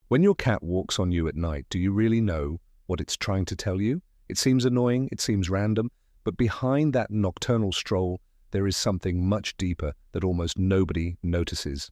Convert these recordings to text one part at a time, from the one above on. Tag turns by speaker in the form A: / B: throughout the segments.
A: When your cat walks on you at night, do you really know what it's trying to tell you? It seems annoying, it seems random, but behind that nocturnal stroll, there is something much deeper that almost nobody notices.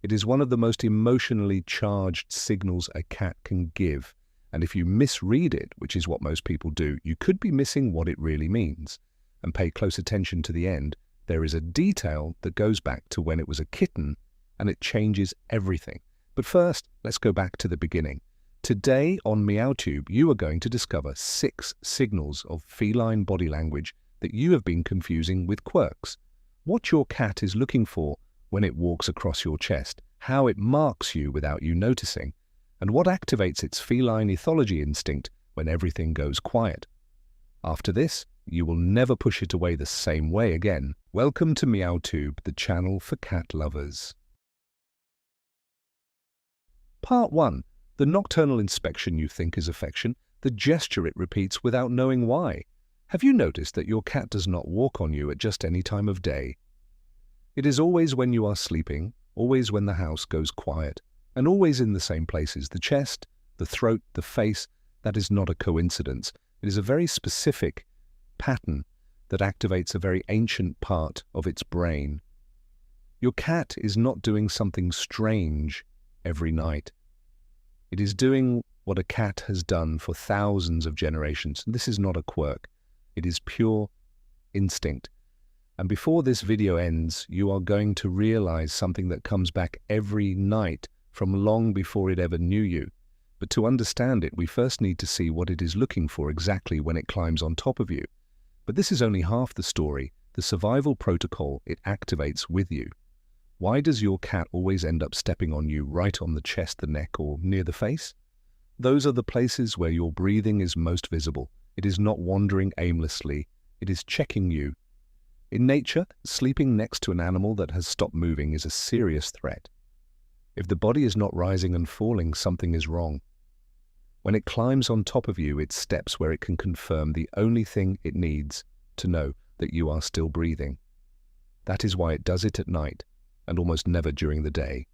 A: It is one of the most emotionally charged signals a cat can give, and if you misread it, which is what most people do, you could be missing what it really means. And pay close attention to the end. There is a detail that goes back to when it was a kitten, and it changes everything. But first, let's go back to the beginning. Today on MeowTube, you are going to discover 6 signals of feline body language that you have been confusing with quirks. What your cat is looking for when it walks across your chest, how it marks you without you noticing, and what activates its feline ethology instinct when everything goes quiet. After this, you will never push it away the same way again. Welcome to MeowTube, the channel for cat lovers. Part 1. The nocturnal inspection you think is affection, the gesture it repeats without knowing why. Have you noticed that your cat does not walk on you at just any time of day? It is always when you are sleeping, always when the house goes quiet, and always in the same places: the chest, the throat, the face. That is not a coincidence. It is a very specific pattern that activates a very ancient part of its brain. Your cat is not doing something strange every night. It is doing what a cat has done for thousands of generations. This is not a quirk. It is pure instinct. And before this video ends, you are going to realize something that comes back every night from long before it ever knew you. But to understand it, we first need to see what it is looking for exactly when it climbs on top of you. But this is only half the story, the survival protocol it activates with you. Why does your cat always end up stepping on you right on the chest, the neck, or near the face? Those are the places where your breathing is most visible. It is not wandering aimlessly. It is checking you. In nature, sleeping next to an animal that has stopped moving is a serious threat. If the body is not rising and falling, something is wrong. When it climbs on top of you, it steps where it can confirm the only thing it needs to know that you are still breathing. That is why it does it at night, and almost never during the day.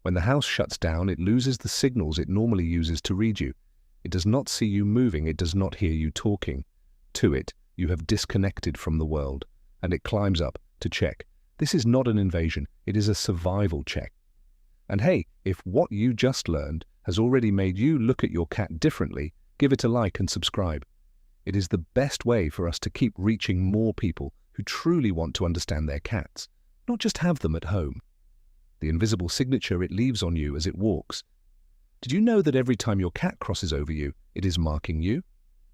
A: When the house shuts down, it loses the signals it normally uses to read you. It does not see you moving, it does not hear you talking. To it, you have disconnected from the world, and it climbs up to check. This is not an invasion, it is a survival check. And hey, if what you just learned has already made you look at your cat differently, give it a like and subscribe. It is the best way for us to keep reaching more people who truly want to understand their cats, not just have them at home. The invisible signature it leaves on you as it walks. Did you know that every time your cat crosses over you, it is marking you?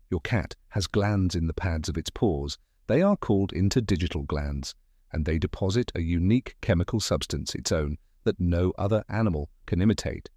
A: Your cat has glands in the pads of its paws. They are called interdigital glands, and they deposit a unique chemical substance, its own, that no other animal can imitate.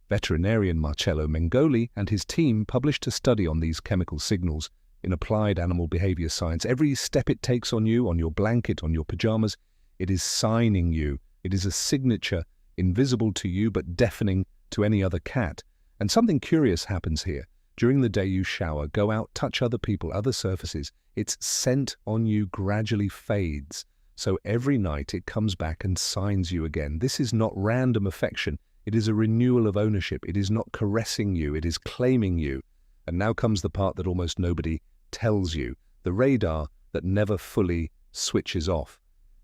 A: Veterinarian Mengoli and his team published a study on these chemical signals in Applied Animal Behavior Science. Every step it takes on you, on your blanket, on your pajamas, it is signing you. It is a signature, invisible to you but deafening to any other cat. And something curious happens here. During the day you shower, go out, touch other people, other surfaces, its scent on you gradually fades. So every night it comes back and signs you again. This is not random affection. It is a renewal of ownership. It is not caressing you. It is claiming you. And now comes the part that almost nobody tells you, the radar that never fully switches off.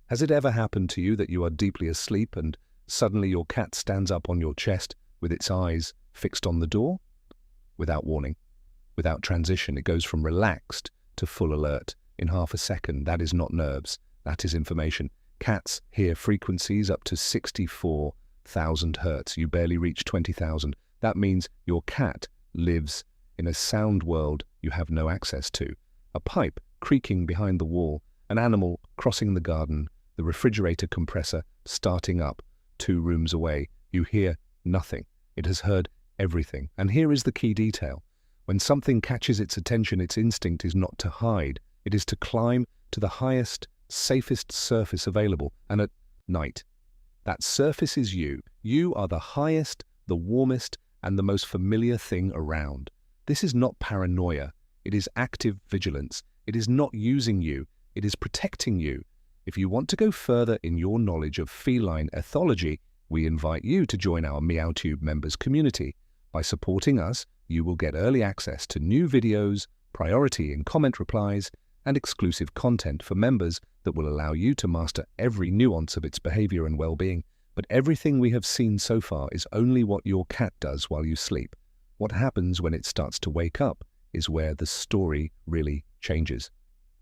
A: Has it ever happened to you that you are deeply asleep and suddenly your cat stands up on your chest with its eyes fixed on the door? Without warning, without transition, it goes from relaxed to full alert in half a second. That is not nerves. That is information. Cats hear frequencies up to 64,000 hertz. You barely reach 20,000. That means your cat lives in a sound world you have no access to. A pipe creaking behind the wall, an animal crossing the garden, the refrigerator compressor starting up 2 rooms away. You hear nothing. It has heard everything. And here is the key detail. When something catches its attention, its instinct is not to hide. It is to climb to the highest, safest surface available, and at night. That surface is you. You are the highest, the warmest, and the most familiar thing around. This is not paranoia. It is active vigilance. It is not using you. It is protecting you. If you want to go further in your knowledge of feline ethology, we invite you to join our MeowTube members community. By supporting us, you will get early access to new videos, priority in comment replies, and exclusive content for members that will allow you to master every nuance of its behavior and well-being. But everything we have seen so far is only what your cat does while you sleep. What happens when it starts to wake up is where the story really changes.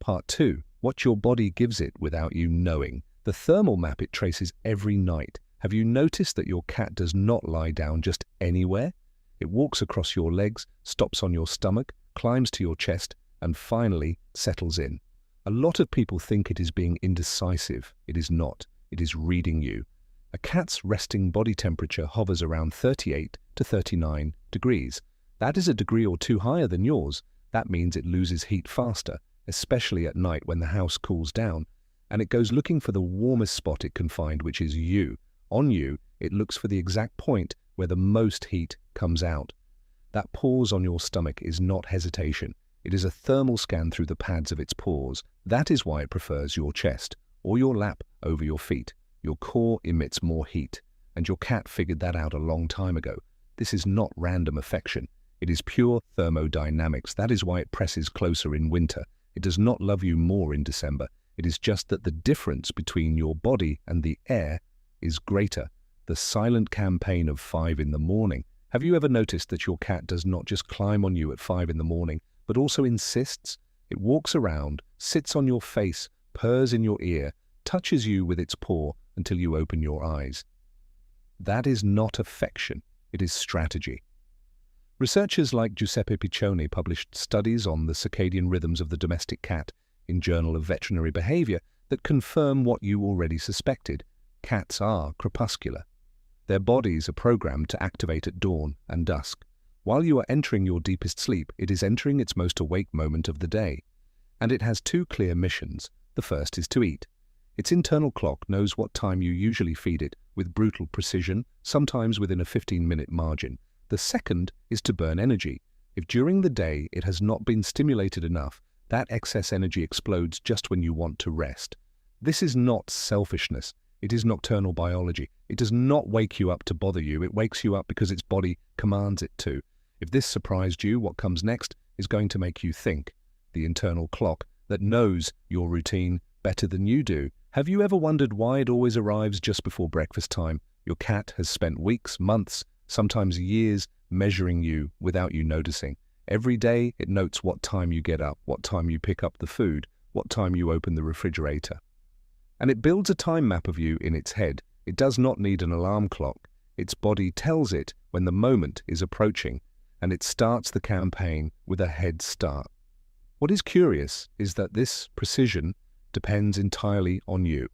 A: Part 2. What your body gives it without you knowing. The thermal map it traces every night. Have you noticed that your cat does not lie down just anywhere? It walks across your legs, stops on your stomach, climbs to your chest, and finally settles in. A lot of people think it is being indecisive. It is not. It is reading you. A cat's resting body temperature hovers around 38 to 39 degrees. That is a degree or two higher than yours. That means it loses heat faster, especially at night when the house cools down, and it goes looking for the warmest spot it can find, which is you. On you, it looks for the exact point where the most heat comes out. That pause on your stomach is not hesitation. It is a thermal scan through the pads of its paws. That is why it prefers your chest or your lap over your feet. Your core emits more heat, and your cat figured that out a long time ago. This is not random affection. It is pure thermodynamics. That is why it presses closer in winter. It does not love you more in December. It is just that the difference between your body and the air is greater. The silent campaign of 5 in the morning. Have you ever noticed that your cat does not just climb on you at 5 in the morning, but also insists? It walks around, sits on your face, purrs in your ear, touches you with its paw until you open your eyes. That is not affection. It is strategy. Researchers like Giuseppe Piccione published studies on the circadian rhythms of the domestic cat in Journal of Veterinary Behavior that confirm what you already suspected. Cats are crepuscular. Their bodies are programmed to activate at dawn and dusk. While you are entering your deepest sleep, it is entering its most awake moment of the day. And it has 2 clear missions. The first is to eat. Its internal clock knows what time you usually feed it with brutal precision, sometimes within a 15-minute margin. The second is to burn energy. If during the day it has not been stimulated enough, that excess energy explodes just when you want to rest. This is not selfishness. It is nocturnal biology. It does not wake you up to bother you. It wakes you up because its body commands it to. If this surprised you, what comes next is going to make you think. The internal clock that knows your routine better than you do. Have you ever wondered why it always arrives just before breakfast time? Your cat has spent weeks, months, sometimes years measuring you without you noticing. Every day it notes what time you get up, what time you pick up the food, what time you open the refrigerator. And it builds a time map of you in its head. It does not need an alarm clock. Its body tells it when the moment is approaching, and it starts the campaign with a head start. What is curious is that this precision depends entirely on you.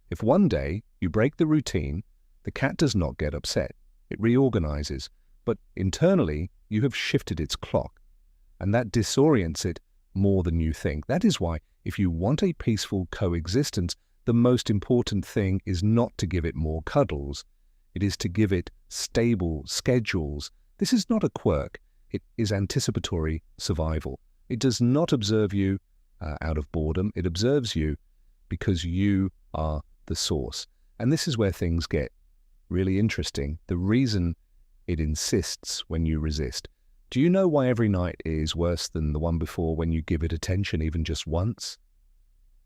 A: If one day you break the routine, the cat does not get upset. It reorganizes, but internally you have shifted its clock, and that disorients it more than you think. That is why, if you want a peaceful coexistence, the most important thing is not to give it more cuddles. It is to give it stable schedules. This is not a quirk. It is anticipatory survival. It does not observe you out of boredom. It observes you because you are the source. And this is where things get really interesting. The reason it insists when you resist. Do you know why every night is worse than the one before when you give it attention even just once?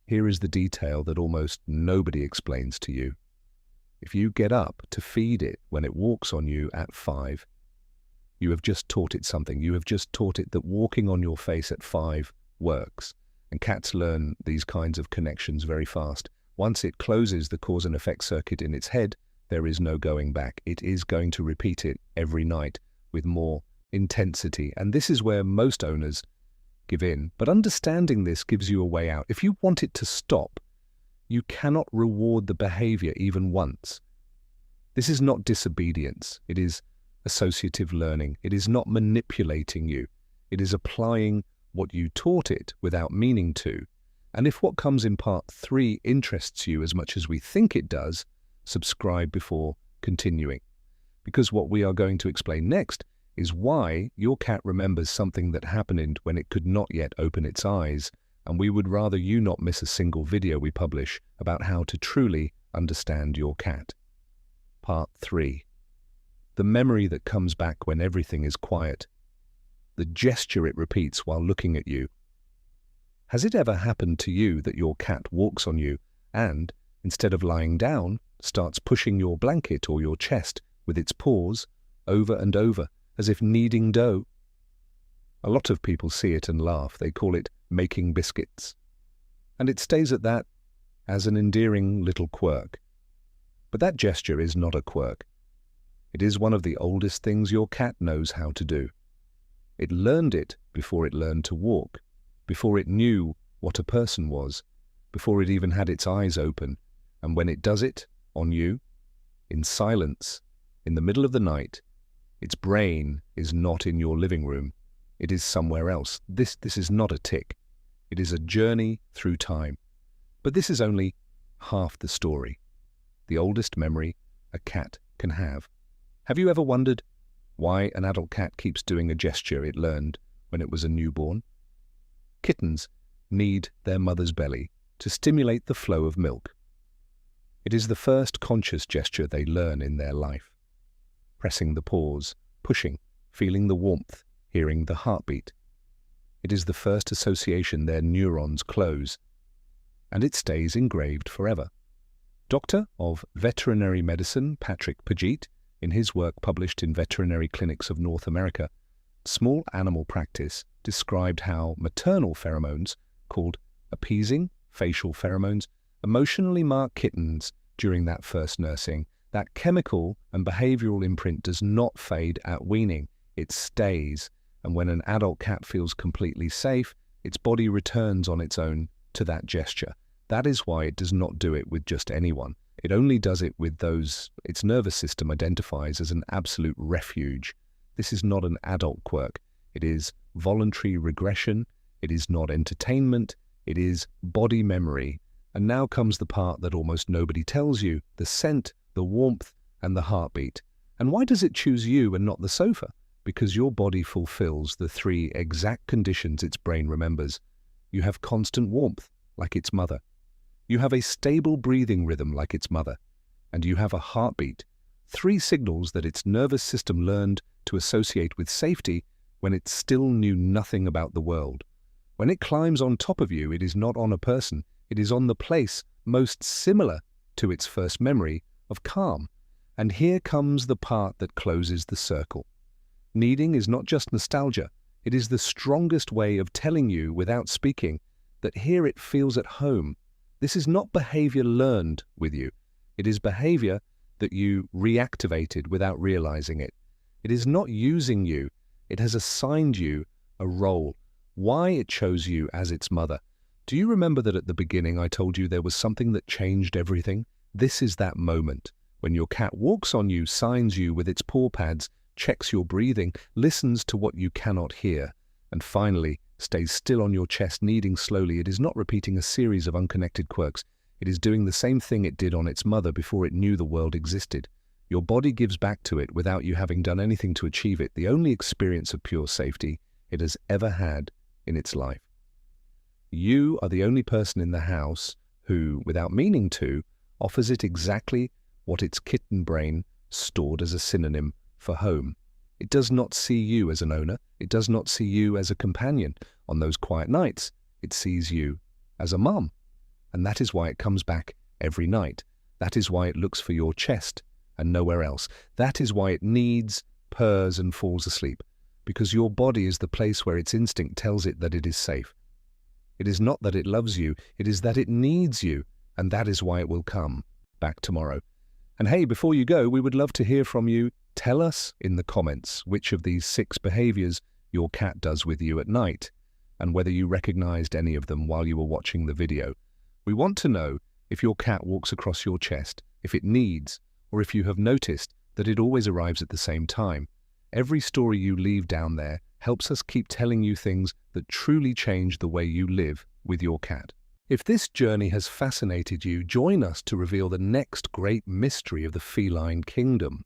A: Here is the detail that almost nobody explains to you. If you get up to feed it when it walks on you at 5, you have just taught it something. You have just taught it that walking on your face at 5 works. And cats learn these kinds of connections very fast. Once it closes the cause and effect circuit in its head, there is no going back. It is going to repeat it every night with more intensity. And this is where most owners give in. But understanding this gives you a way out. If you want it to stop, you cannot reward the behavior even once. This is not disobedience. It is associative learning. It is not manipulating you. It is applying what you taught it without meaning to. And if what comes in part 3 interests you as much as we think it does, subscribe before continuing. Because what we are going to explain next is why your cat remembers something that happened when it could not yet open its eyes, and we would rather you not miss a single video we publish about how to truly understand your cat. Part 3. The memory that comes back when everything is quiet. The gesture it repeats while looking at you. Has it ever happened to you that your cat walks on you and, instead of lying down, starts pushing your blanket or your chest with its paws over and over, as if kneading dough? A lot of people see it and laugh. They call it making biscuits. And it stays at that as an endearing little quirk. But that gesture is not a quirk. It is one of the oldest things your cat knows how to do. It learned it before it learned to walk, before it knew what a person was, before it even had its eyes open. And when it does it, on you, in silence, in the middle of the night, its brain is not in your living room. It is somewhere else. This is not a tick. It is a journey through time. But this is only half the story. The oldest memory a cat can have. Have you ever wondered why an adult cat keeps doing a gesture it learned when it was a newborn? Kittens need their mother's belly to stimulate the flow of milk. It is the first conscious gesture they learn in their life. Pressing the paws, pushing, feeling the warmth, hearing the heartbeat. It is the first association their neurons close, and it stays engraved forever. Doctor of Veterinary Medicine Pageat, in his work published in Veterinary Clinics of North America, Small Animal Practice, described how maternal pheromones, called appeasing facial pheromones, emotionally mark kittens during that first nursing. That chemical and behavioral imprint does not fade at weaning. It stays, and when an adult cat feels completely safe, its body returns on its own to that gesture. That is why it does not do it with just anyone. It only does it with those its nervous system identifies as an absolute refuge. This is not an adult quirk. It is voluntary regression. It is not entertainment. It is body memory. And now comes the part that almost nobody tells you: the scent, the warmth, and the heartbeat. And why does it choose you and not the sofa? Because your body fulfills the 3 exact conditions its brain remembers. You have constant warmth, like its mother. You have a stable breathing rhythm like its mother. And you have a heartbeat. 3 signals that its nervous system learned to associate with safety when it still knew nothing about the world. When it climbs on top of you, it is not on a person. It is on the place most similar to its first memory of calm. And here comes the part that closes the circle. Kneading is not just nostalgia. It is the strongest way of telling you without speaking that here it feels at home. This is not behavior learned with you. It is behavior that you reactivated without realizing it. It is not using you. It has assigned you a role. Why it chose you as its mother. Do you remember that at the beginning I told you there was something that changed everything? This is that moment when your cat walks on you, signs you with its paw pads, checks your breathing, listens to what you cannot hear, and finally stays still on your chest, kneading slowly. It is not repeating a series of unconnected quirks. It is doing the same thing it did on its mother before it knew the world existed. Your body gives back to it without you having done anything to achieve it, the only experience of pure safety it has ever had in its life. You are the only person in the house who, without meaning to, offers it exactly what its kitten brain stored as a synonym for home. It does not see you as an owner. It does not see you as a companion. On those quiet nights, it sees you as a mum. And that is why it comes back every night. That is why it looks for your chest and nowhere else. That is why it kneads, purrs, and falls asleep. Because your body is the place where its instinct tells it that it is safe. It is not that it loves you, it is that it needs you, and that is why it will come back tomorrow. And hey, before you go, we would love to hear from you. Tell us in the comments which of these 6 behaviors your cat does with you at night, and whether you recognized any of them while you were watching the video. We want to know if your cat walks across your chest, if it needs, or if you have noticed that it always arrives at the same time. Every story you leave down there helps us keep telling you things that truly change the way you live with your cat. If this journey has fascinated you, join us to reveal the next great mystery of the feline kingdom.